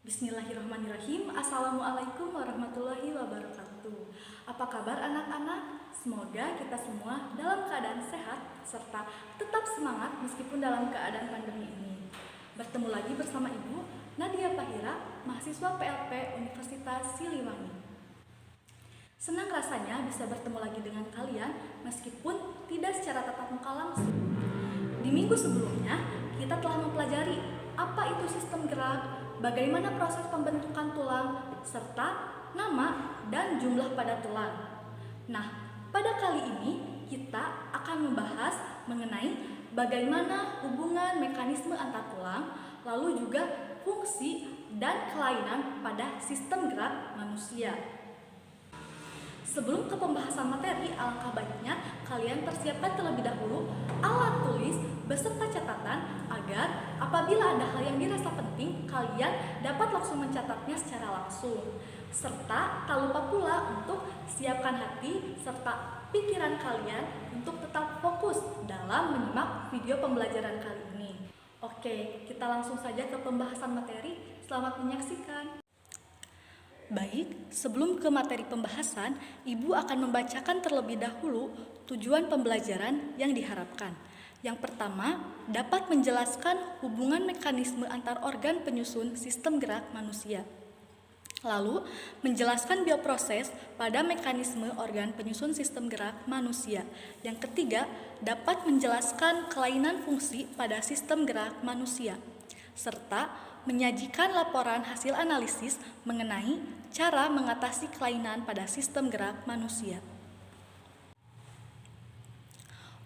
Bismillahirrahmanirrahim. Assalamualaikum warahmatullahi wabarakatuh. Apa kabar anak-anak? Semoga kita semua dalam keadaan sehat serta tetap semangat meskipun dalam keadaan pandemi ini. Bertemu lagi bersama Ibu Nadia Pahira, mahasiswa PLP Universitas Siliwangi. Senang rasanya bisa bertemu lagi dengan kalian meskipun tidak secara tatap muka langsung. Di minggu sebelumnya, kita telah mempelajari apa itu sistem gerak, bagaimana proses pembentukan tulang, serta nama dan jumlah pada tulang. Nah, pada kali ini kita akan membahas mengenai bagaimana hubungan mekanisme antar tulang, lalu juga fungsi dan kelainan pada sistem gerak manusia. Sebelum ke pembahasan materi, alangkah baiknya kalian persiapkan terlebih dahulu alat tulis beserta catatan agar apabila ada hal yang dirasa penting, kalian dapat langsung mencatatnya secara langsung. Serta tak lupa pula untuk siapkan hati serta pikiran kalian untuk tetap fokus dalam menyimak video pembelajaran kali ini. Oke, kita langsung saja ke pembahasan materi. Selamat menyaksikan. Baik, sebelum ke materi pembahasan, Ibu akan membacakan terlebih dahulu tujuan pembelajaran yang diharapkan. Yang pertama, dapat menjelaskan hubungan mekanisme antar organ penyusun sistem gerak manusia. Lalu, menjelaskan bioproses pada mekanisme organ penyusun sistem gerak manusia. Yang ketiga, dapat menjelaskan kelainan fungsi pada sistem gerak manusia, serta menyajikan laporan hasil analisis mengenai cara mengatasi kelainan pada sistem gerak manusia.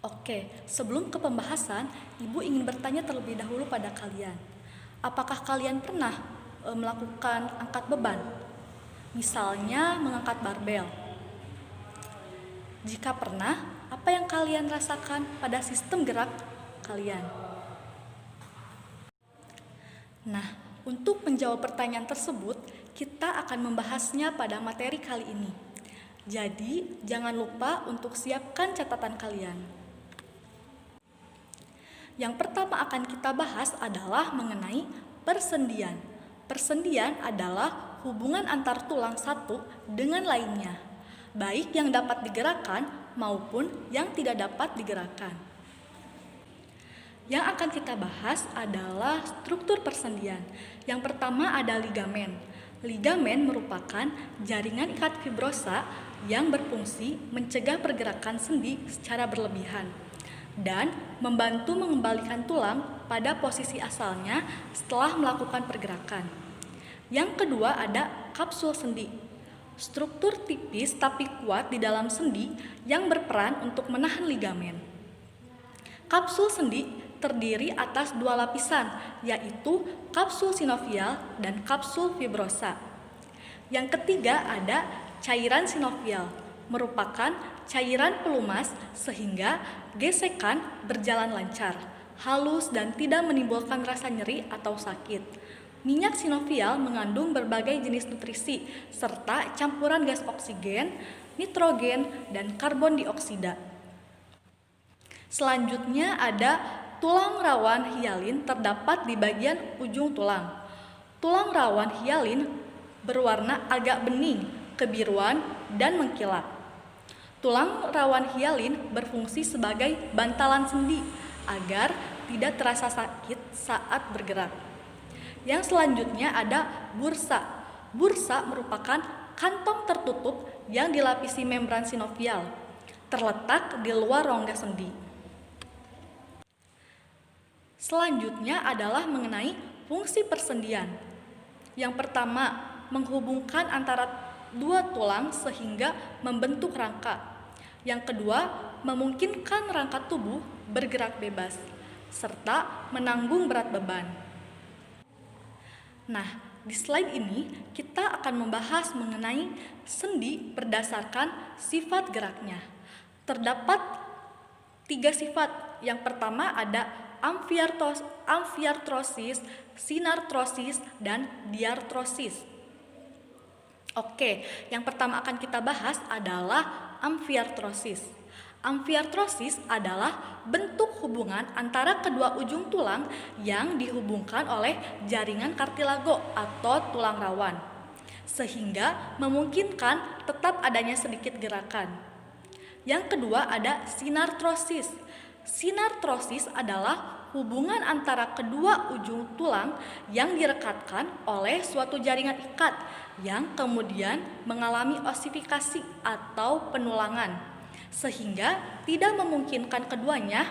Oke, sebelum ke pembahasan, Ibu ingin bertanya terlebih dahulu pada kalian. Apakah kalian pernah melakukan angkat beban? Misalnya mengangkat barbel. Jika pernah, apa yang kalian rasakan pada sistem gerak kalian? Nah, untuk menjawab pertanyaan tersebut, kita akan membahasnya pada materi kali ini. Jadi, jangan lupa untuk siapkan catatan kalian. Yang pertama akan kita bahas adalah mengenai persendian. Persendian adalah hubungan antar tulang satu dengan lainnya, baik yang dapat digerakkan maupun yang tidak dapat digerakkan. Yang akan kita bahas adalah struktur persendian. Yang pertama ada ligamen. Ligamen merupakan jaringan ikat fibrosa yang berfungsi mencegah pergerakan sendi secara berlebihan dan membantu mengembalikan tulang pada posisi asalnya setelah melakukan pergerakan. Yang kedua ada kapsul sendi. Struktur tipis tapi kuat di dalam sendi yang berperan untuk menahan ligamen. Kapsul sendi terdiri atas dua lapisan, yaitu kapsul sinovial dan kapsul fibrosa. Yang ketiga ada cairan sinovial, merupakan cairan pelumas sehingga gesekan berjalan lancar, halus dan tidak menimbulkan rasa nyeri atau sakit. Minyak sinovial mengandung berbagai jenis nutrisi serta campuran gas oksigen, nitrogen, dan karbon dioksida. Selanjutnya ada tulang rawan hialin terdapat di bagian ujung tulang. Tulang rawan hialin berwarna agak bening, kebiruan, dan mengkilap. Tulang rawan hialin berfungsi sebagai bantalan sendi agar tidak terasa sakit saat bergerak. Yang selanjutnya ada bursa. Bursa merupakan kantong tertutup yang dilapisi membran sinovial, terletak di luar rongga sendi. Selanjutnya adalah mengenai fungsi persendian. Yang pertama, menghubungkan antara dua tulang sehingga membentuk rangka. Yang kedua, memungkinkan rangka tubuh bergerak bebas, serta menanggung berat beban. Nah, di slide ini kita akan membahas mengenai sendi berdasarkan sifat geraknya. Terdapat 3 sifat. Yang pertama ada amfiartrosis, sinartrosis, dan diartrosis. Oke, yang pertama akan kita bahas adalah amfiartrosis. Amfiartrosis adalah bentuk hubungan antara kedua ujung tulang yang dihubungkan oleh jaringan kartilago atau tulang rawan, sehingga memungkinkan tetap adanya sedikit gerakan. Yang kedua ada sinartrosis. Sinartrosis adalah hubungan antara kedua ujung tulang yang direkatkan oleh suatu jaringan ikat yang kemudian mengalami osifikasi atau penulangan, sehingga tidak memungkinkan keduanya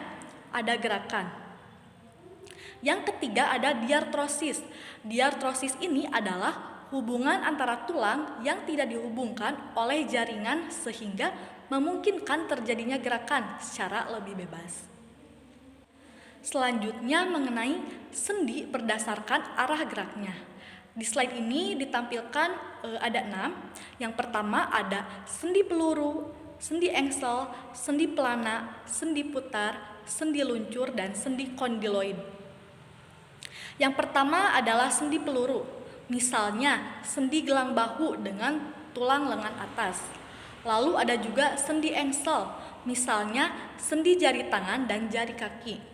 ada gerakan. Yang ketiga ada diartrosis. Diartrosis ini adalah hubungan antara tulang yang tidak dihubungkan oleh jaringan sehingga memungkinkan terjadinya gerakan secara lebih bebas. Selanjutnya mengenai sendi berdasarkan arah geraknya. Di slide ini ditampilkan ada 6. Yang pertama ada sendi peluru, sendi engsel, sendi pelana, sendi putar, sendi luncur, dan sendi kondiloid. Yang pertama adalah sendi peluru, misalnya sendi gelang bahu dengan tulang lengan atas. Lalu ada juga sendi engsel, misalnya sendi jari tangan dan jari kaki.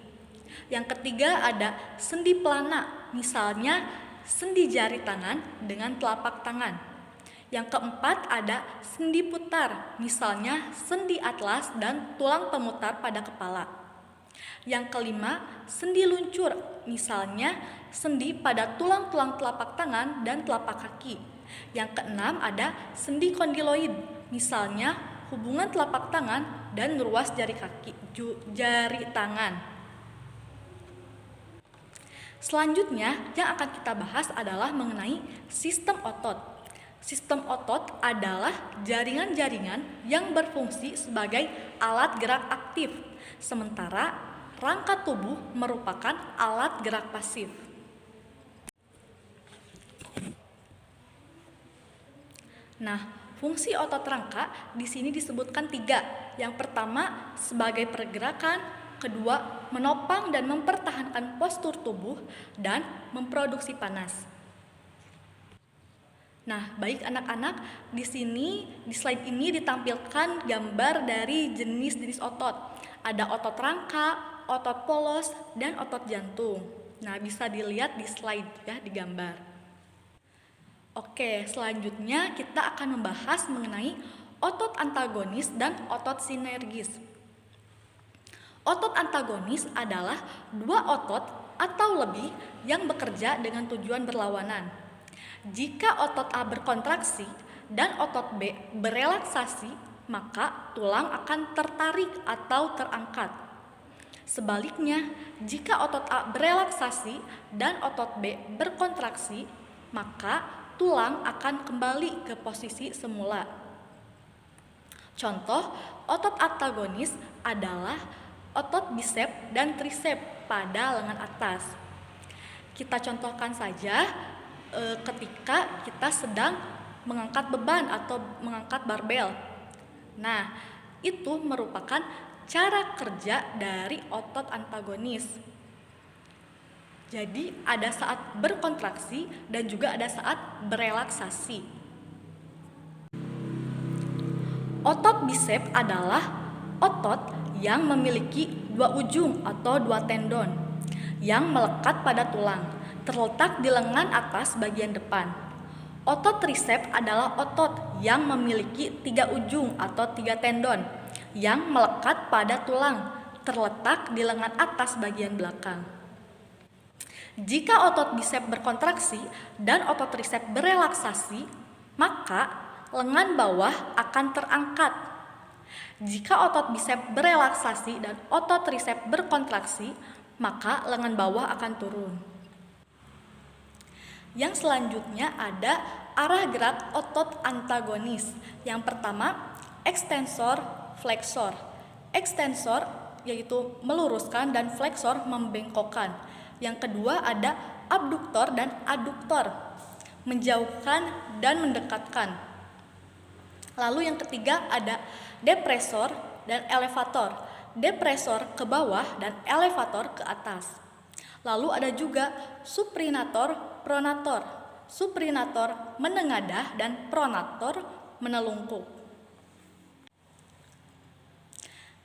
Yang ketiga ada sendi pelana, misalnya sendi jari tangan dengan telapak tangan. Yang keempat ada sendi putar, misalnya sendi atlas dan tulang pemutar pada kepala. Yang kelima, sendi luncur, misalnya sendi pada tulang-tulang telapak tangan dan telapak kaki. Yang keenam ada sendi kondiloid, misalnya hubungan telapak tangan dan ruas jari tangan. Selanjutnya yang akan kita bahas adalah mengenai sistem otot. Sistem otot adalah jaringan-jaringan yang berfungsi sebagai alat gerak aktif, sementara rangka tubuh merupakan alat gerak pasif. Nah, fungsi otot rangka di sini disebutkan 3. Yang pertama sebagai pergerakan, kedua menopang dan mempertahankan postur tubuh, dan memproduksi panas. Nah, baik anak-anak, di sini di slide ini ditampilkan gambar dari jenis-jenis otot. Ada otot rangka, otot polos, dan otot jantung. Nah, bisa dilihat di slide ya, di gambar. Oke, selanjutnya kita akan membahas mengenai otot antagonis dan otot sinergis. Otot antagonis adalah 2 otot atau lebih yang bekerja dengan tujuan berlawanan. Jika otot A berkontraksi dan otot B berelaksasi, maka tulang akan tertarik atau terangkat. Sebaliknya, jika otot A berelaksasi dan otot B berkontraksi, maka tulang akan kembali ke posisi semula. Contoh, otot antagonis adalah otot bisep dan trisep pada lengan atas. Kita contohkan saja ketika kita sedang mengangkat beban atau mengangkat barbel. Nah, itu merupakan cara kerja dari otot antagonis. Jadi ada saat berkontraksi dan juga ada saat berelaksasi. Otot bisep adalah otot yang memiliki 2 ujung atau 2 tendon yang melekat pada tulang, terletak di lengan atas bagian depan. Otot trisep adalah otot yang memiliki 3 ujung atau 3 tendon yang melekat pada tulang, terletak di lengan atas bagian belakang. Jika otot bisep berkontraksi dan otot trisep berelaksasi, maka lengan bawah akan terangkat. Jika otot bisep berelaksasi dan otot trisep berkontraksi, maka lengan bawah akan turun. Yang selanjutnya ada arah gerak otot antagonis. Yang pertama, ekstensor, fleksor. Ekstensor yaitu meluruskan dan fleksor membengkokkan. Yang kedua ada abduktor dan aduktor, menjauhkan dan mendekatkan. Lalu yang ketiga ada depresor dan elevator. Depresor ke bawah dan elevator ke atas. Lalu ada juga suprinator, pronator. Suprinator menengadah dan pronator menelungkup.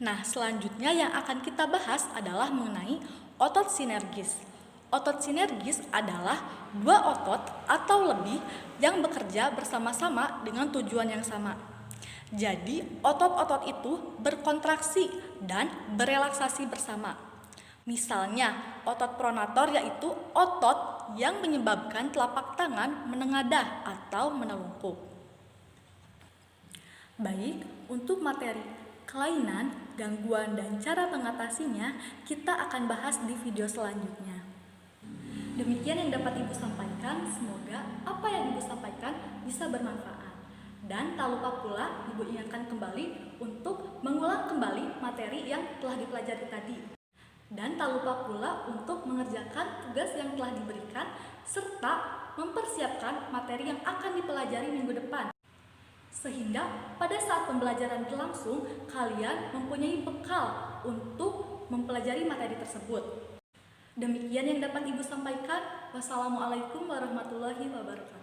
Nah, selanjutnya yang akan kita bahas adalah mengenai otot sinergis. Otot sinergis adalah dua otot atau lebih yang bekerja bersama-sama dengan tujuan yang sama. Jadi, otot-otot itu berkontraksi dan berelaksasi bersama. Misalnya, otot pronator yaitu otot yang menyebabkan telapak tangan menengadah atau menelungkup. Baik, untuk materi kelainan, gangguan, dan cara mengatasinya kita akan bahas di video selanjutnya. Demikian yang dapat Ibu sampaikan, semoga apa yang Ibu sampaikan bisa bermanfaat. Dan tak lupa pula Ibu ingatkan kembali untuk mengulang kembali materi yang telah dipelajari tadi. Dan tak lupa pula untuk mengerjakan tugas yang telah diberikan serta mempersiapkan materi yang akan dipelajari minggu depan. Sehingga pada saat pembelajaran berlangsung, kalian mempunyai bekal untuk mempelajari materi tersebut. Demikian yang dapat Ibu sampaikan. Wassalamualaikum warahmatullahi wabarakatuh.